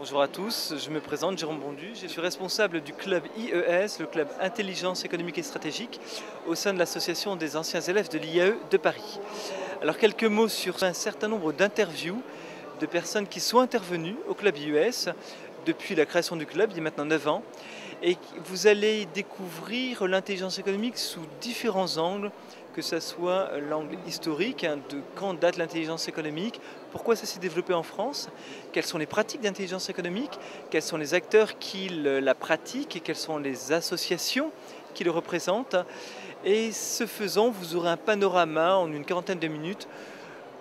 Bonjour à tous, je me présente, Jérôme Bondu, je suis responsable du club IES, le club Intelligence économique et stratégique, au sein de l'association des anciens élèves de l'IAE de Paris. Alors quelques mots sur un certain nombre d'interviews de personnes qui sont intervenues au club IES depuis la création du club, il y a maintenant 9 ans, et vous allez découvrir l'intelligence économique sous différents angles, que ce soit l'angle historique, de quand date l'intelligence économique, pourquoi ça s'est développé en France, quelles sont les pratiques d'intelligence économique, quels sont les acteurs qui la pratiquent et quelles sont les associations qui le représentent. Et ce faisant, vous aurez un panorama en une quarantaine de minutes,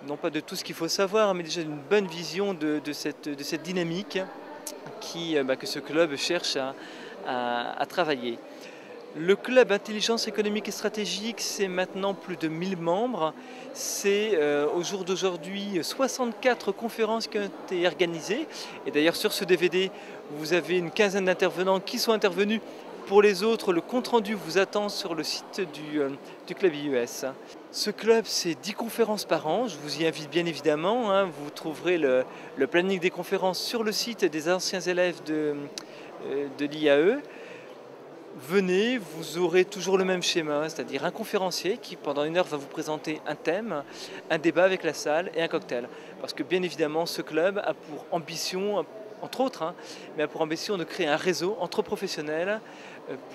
non pas de tout ce qu'il faut savoir, mais déjà d'une bonne vision de cette dynamique que ce club cherche à travailler. Le club Intelligence économique et stratégique, c'est maintenant plus de 1000 membres. C'est au jour d'aujourd'hui 64 conférences qui ont été organisées. Et d'ailleurs sur ce DVD, vous avez une quinzaine d'intervenants qui sont intervenus. Pour les autres, le compte-rendu vous attend sur le site du club IES. Ce club, c'est 10 conférences par an. Je vous y invite bien évidemment. Vous trouverez le planning des conférences sur le site des anciens élèves de l'IAE. Venez, vous aurez toujours le même schéma, c'est-à-dire un conférencier qui pendant 1 heure va vous présenter un thème, un débat avec la salle et un cocktail. Parce que bien évidemment ce club a pour ambition, entre autres, mais a pour ambition de créer un réseau entre professionnels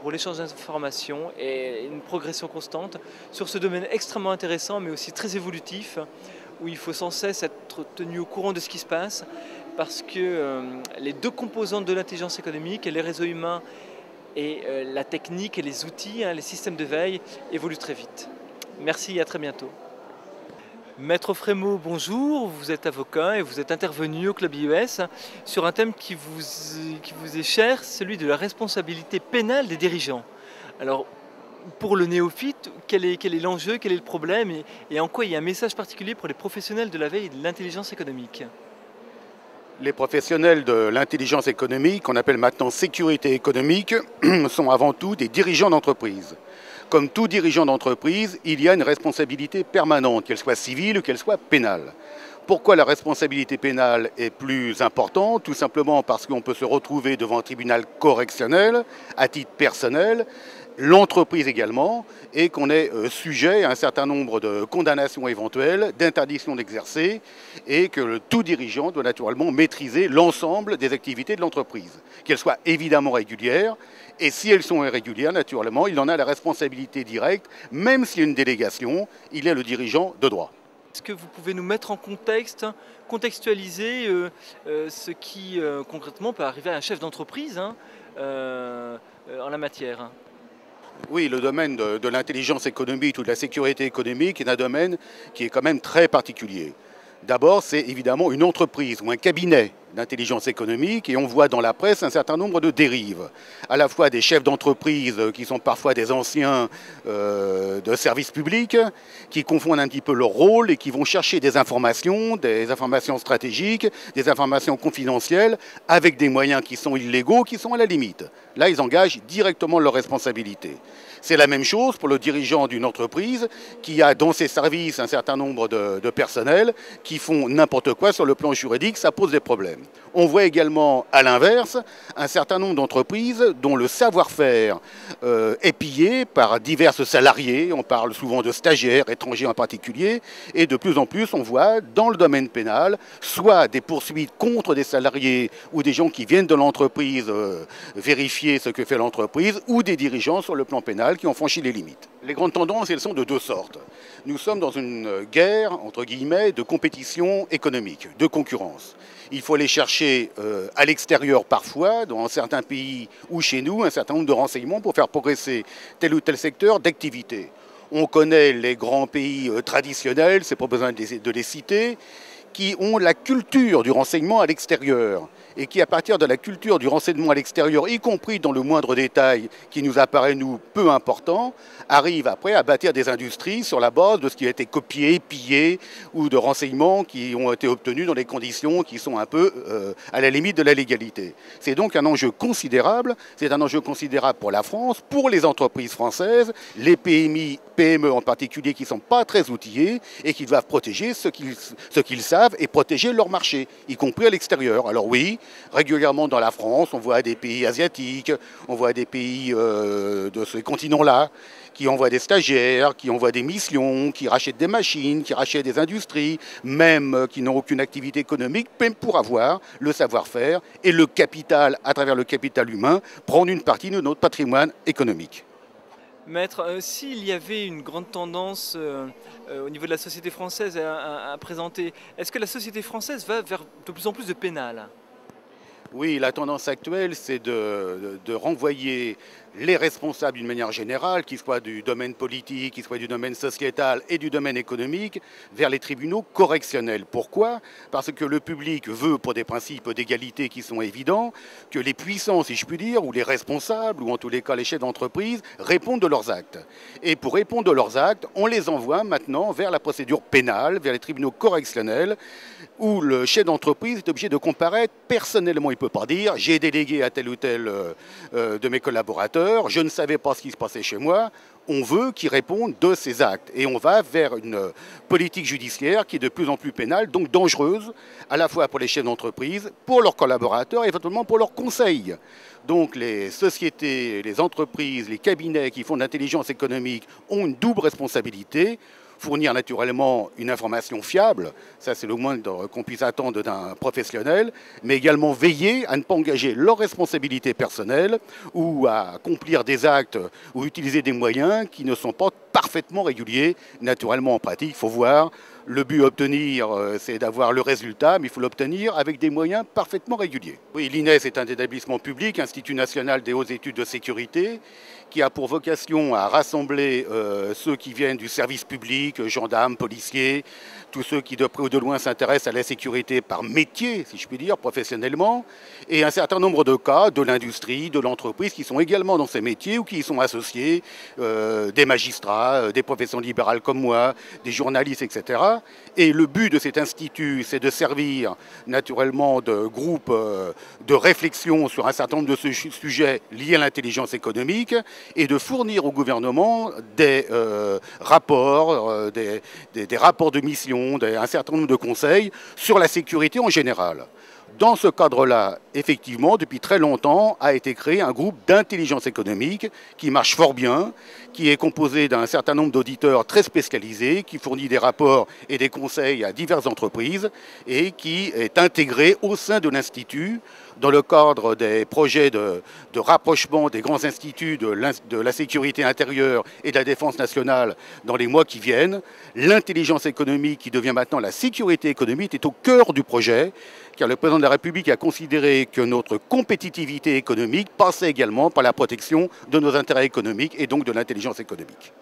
pour l'échange d'informations et une progression constante sur ce domaine extrêmement intéressant mais aussi très évolutif où il faut sans cesse être tenu au courant de ce qui se passe parce que les deux composantes de l'intelligence économique, les réseaux humains et la technique et les outils, les systèmes de veille évoluent très vite. Merci et à très bientôt. Maître Frémaux, bonjour, vous êtes avocat et vous êtes intervenu au club IES sur un thème qui vous est cher, celui de la responsabilité pénale des dirigeants. Alors, pour le néophyte, quel est l'enjeu, quel est le problème et en quoi il y a un message particulier pour les professionnels de la veille et de l'intelligence économique ? Les professionnels de l'intelligence économique, qu'on appelle maintenant sécurité économique, sont avant tout des dirigeants d'entreprise. Comme tout dirigeant d'entreprise, il y a une responsabilité permanente, qu'elle soit civile ou qu'elle soit pénale. Pourquoi la responsabilité pénale est plus importante? Tout simplement parce qu'on peut se retrouver devant un tribunal correctionnel à titre personnel, l'entreprise également, et qu'on est sujet à un certain nombre de condamnations éventuelles, d'interdictions d'exercer, et que tout dirigeant doit naturellement maîtriser l'ensemble des activités de l'entreprise, qu'elles soient évidemment régulières, et si elles sont irrégulières, naturellement, il en a la responsabilité directe, même s'il y a une délégation, il est le dirigeant de droit. Est-ce que vous pouvez nous mettre en contexte, contextualiser ce qui concrètement peut arriver à un chef d'entreprise en la matière ? Oui, le domaine de l'intelligence économique ou de la sécurité économique est un domaine qui est quand même très particulier. D'abord, c'est évidemment une entreprise ou un cabinet d'intelligence économique et on voit dans la presse un certain nombre de dérives. À la fois des chefs d'entreprise qui sont parfois des anciens de services publics, qui confondent un petit peu leur rôle et qui vont chercher des informations stratégiques, des informations confidentielles avec des moyens qui sont illégaux, qui sont à la limite. Là, ils engagent directement leurs responsabilités. C'est la même chose pour le dirigeant d'une entreprise qui a dans ses services un certain nombre de personnels qui font n'importe quoi sur le plan juridique, ça pose des problèmes. On voit également à l'inverse un certain nombre d'entreprises dont le savoir-faire est pillé par divers salariés, on parle souvent de stagiaires, étrangers en particulier, et de plus en plus on voit dans le domaine pénal soit des poursuites contre des salariés ou des gens qui viennent de l'entreprise vérifier ce que fait l'entreprise, ou des dirigeants sur le plan pénal qui ont franchi les limites. Les grandes tendances, elles sont de deux sortes. Nous sommes dans une guerre, entre guillemets, de compétition économique, de concurrence. Il faut aller chercher à l'extérieur parfois, dans certains pays ou chez nous, un certain nombre de renseignements pour faire progresser tel ou tel secteur d'activité. On connaît les grands pays traditionnels, c'est pas besoin de les citer, qui ont la culture du renseignement à l'extérieur et qui, à partir de la culture du renseignement à l'extérieur, y compris dans le moindre détail qui nous apparaît, nous, peu important, arrivent après à bâtir des industries sur la base de ce qui a été copié, pillé, ou de renseignements qui ont été obtenus dans des conditions qui sont un peu à la limite de la légalité. C'est donc un enjeu considérable, c'est un enjeu considérable pour la France, pour les entreprises françaises, les PMI, PME en particulier, qui ne sont pas très outillés et qui doivent protéger ce qu'ils savent savent et protéger leur marché, y compris à l'extérieur. Alors oui, régulièrement dans la France, on voit des pays asiatiques, on voit des pays de ce continent-là, qui envoient des stagiaires, qui envoient des missions, qui rachètent des machines, qui rachètent des industries, même qui n'ont aucune activité économique, même pour avoir le savoir-faire et le capital, à travers le capital humain, prendre une partie de notre patrimoine économique. Maître, s'il y avait une grande tendance au niveau de la société française à présenter, est-ce que la société française va vers de plus en plus de pénal? Oui, la tendance actuelle, c'est de renvoyer les responsables d'une manière générale, qu'ils soient du domaine politique, qu'ils soient du domaine sociétal et du domaine économique, vers les tribunaux correctionnels. Pourquoi? Parce que le public veut, pour des principes d'égalité qui sont évidents, que les puissants, si je puis dire, ou les responsables, ou en tous les cas les chefs d'entreprise, répondent de leurs actes. Et pour répondre de leurs actes, on les envoie maintenant vers la procédure pénale, vers les tribunaux correctionnels, où le chef d'entreprise est obligé de comparaître personnellement. Il ne peut pas dire « j'ai délégué à tel ou tel de mes collaborateurs, je ne savais pas ce qui se passait chez moi ». On veut qu'ils répondent de ces actes. Et on va vers une politique judiciaire qui est de plus en plus pénale, donc dangereuse, à la fois pour les chefs d'entreprise, pour leurs collaborateurs et éventuellement pour leurs conseils. Donc les sociétés, les entreprises, les cabinets qui font de l'intelligence économique ont une double responsabilité. Fournir naturellement une information fiable, ça c'est le moins qu'on puisse attendre d'un professionnel, mais également veiller à ne pas engager leurs responsabilités personnelles ou à accomplir des actes ou utiliser des moyens qui ne sont pas parfaitement réguliers. Naturellement en pratique, il faut voir, le but à obtenir, c'est d'avoir le résultat, mais il faut l'obtenir avec des moyens parfaitement réguliers. Oui, l'INES est un établissement public, Institut national des hautes études de sécurité, qui a pour vocation à rassembler ceux qui viennent du service public, gendarmes, policiers, tous ceux qui de près ou de loin s'intéressent à la sécurité par métier, si je puis dire, professionnellement, et un certain nombre de cas de l'industrie, de l'entreprise, qui sont également dans ces métiers ou qui y sont associés, des magistrats, des professions libérales comme moi, des journalistes, etc. Et le but de cet institut, c'est de servir naturellement de groupe de réflexion sur un certain nombre de sujets liés à l'intelligence économique et de fournir au gouvernement des rapports, des rapports de mission, un certain nombre de conseils sur la sécurité en général. Dans ce cadre-là, effectivement, depuis très longtemps, a été créé un groupe d'intelligence économique qui marche fort bien, qui est composé d'un certain nombre d'auditeurs très spécialisés, qui fournit des rapports et des conseils à diverses entreprises et qui est intégré au sein de l'Institut dans le cadre des projets de rapprochement des grands instituts de la sécurité intérieure et de la défense nationale dans les mois qui viennent. L'intelligence économique, qui devient maintenant la sécurité économique, est au cœur du projet, car le président de la République a considéré que notre compétitivité économique passait également par la protection de nos intérêts économiques et donc de l'intelligence économique.